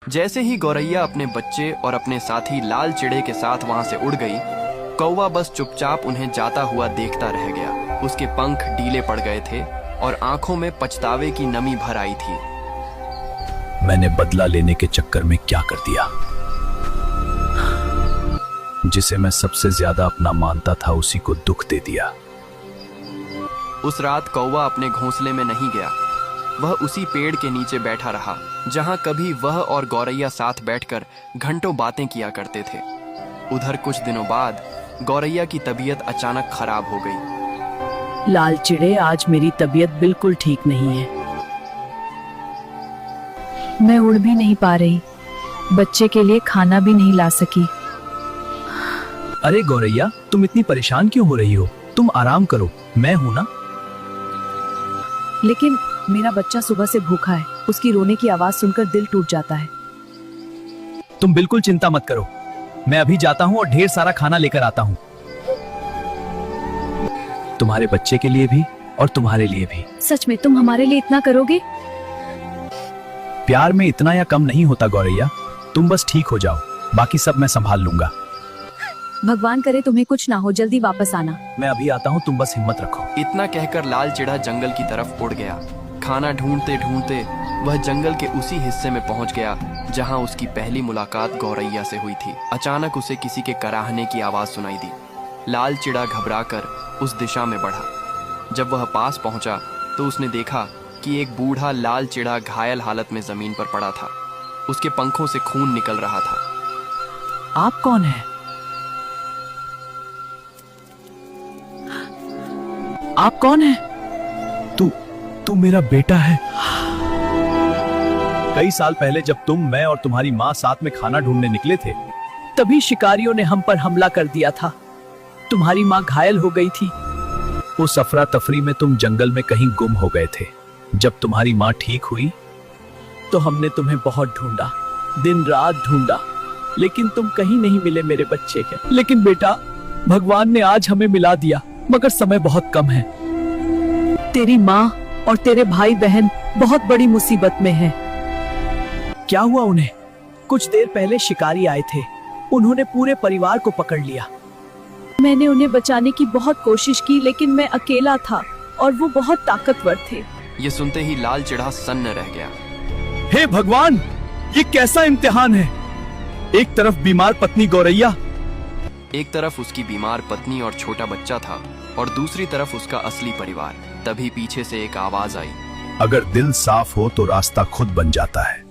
जैसे ही गौरैया अपने बच्चे और अपने साथी लाल चिड़े के साथ वहां से उड़ गई, कौवा बस चुपचाप उन्हें जाता हुआ देखता रह गया। उसके पंख ढीले पड़ गए थे और आंखों में पछतावे की नमी भर आई थी। मैंने बदला लेने के चक्कर में क्या कर दिया? जिसे मैं सबसे ज्यादा अपना मानता था उसी को दुख दे दिया। उस रात कौवा अपने घोंसले में नहीं गया। वह उसी पेड़ के नीचे बैठा रहा जहां कभी वह और गौरैया साथ बैठकर घंटों बातें किया करते थे। उधर कुछ दिनों बाद गौरैया की तबीयत अचानक खराब हो गई। लाल चिड़े, आज मेरी तबीयत बिल्कुल ठीक नहीं है। मैं उड़ भी नहीं पा रही, बच्चे के लिए खाना भी नहीं ला सकी। अरे गौरैया, तुम इतनी परेशान क्यों हो रही हो? तुम आराम करो, मैं हूं ना। लेकिन मेरा बच्चा सुबह से भूखा है, उसकी रोने की आवाज सुनकर दिल टूट जाता है। तुम बिल्कुल चिंता मत करो, मैं अभी जाता हूं और ढेर सारा खाना लेकर आता हूं। तुम्हारे बच्चे के लिए भी और तुम्हारे लिए भी। सच में तुम हमारे लिए इतना करोगे? प्यार में इतना या कम नहीं होता गौरैया, तुम बस ठीक हो जाओ, बाकी सब मैं संभाल लूंगा। भगवान करे तुम्हें कुछ ना हो, जल्दी वापस आना। मैं अभी आता हूं, तुम बस हिम्मत रखो। इतना कहकर लाल चिड़ा जंगल की तरफ उड़ गया। खाना ढूंढते ढूंढते वह जंगल के उसी हिस्से में पहुंच गया जहां उसकी पहली मुलाकात गौरैया से हुई थी। अचानक उसे किसी के कराहने की आवाज सुनाई दी। लाल चिड़ा घबराकर उस दिशा में बढ़ा। जब वह पास पहुंचा तो उसने देखा कि एक बूढ़ा लाल चिड़ा घायल हालत में जमीन पर पड़ा था। उसके पंखों से खून निकल रहा था। आप कौन हैं? आप कौन हैं? तू मेरा बेटा है। कई साल पहले जब तुम, मैं और तुम्हारी माँ साथ में खाना ढूंढने निकले थे, तभी शिकारियों ने हम पर हमला कर दिया था। तुम्हारी माँ घायल हो गई थी। उस अफरा तफरी में तुम जंगल में कहीं गुम हो गए थे। जब तुम्हारी माँ ठीक हुई तो हमने तुम्हें बहुत ढूंढा, दिन रात ढूंढा, लेकिन तुम कहीं नहीं मिले मेरे बच्चे के। लेकिन बेटा, भगवान ने आज हमें मिला दिया, मगर समय बहुत कम है। तेरी माँ और तेरे भाई बहन बहुत बड़ी मुसीबत में हैं। क्या हुआ उन्हें? कुछ देर पहले शिकारी आए थे, उन्होंने पूरे परिवार को पकड़ लिया। मैंने उन्हें बचाने की बहुत कोशिश की, लेकिन मैं अकेला था और वो बहुत ताकतवर थे। ये सुनते ही लाल चिड़ा सन्न रह गया। हे भगवान, ये कैसा इम्तिहान है? एक तरफ बीमार पत्नी गौरैया, एक तरफ उसकी बीमार पत्नी और छोटा बच्चा था और दूसरी तरफ उसका असली परिवार। तभी पीछे से एक आवाज आई। अगर दिल साफ हो तो रास्ता खुद बन जाता है।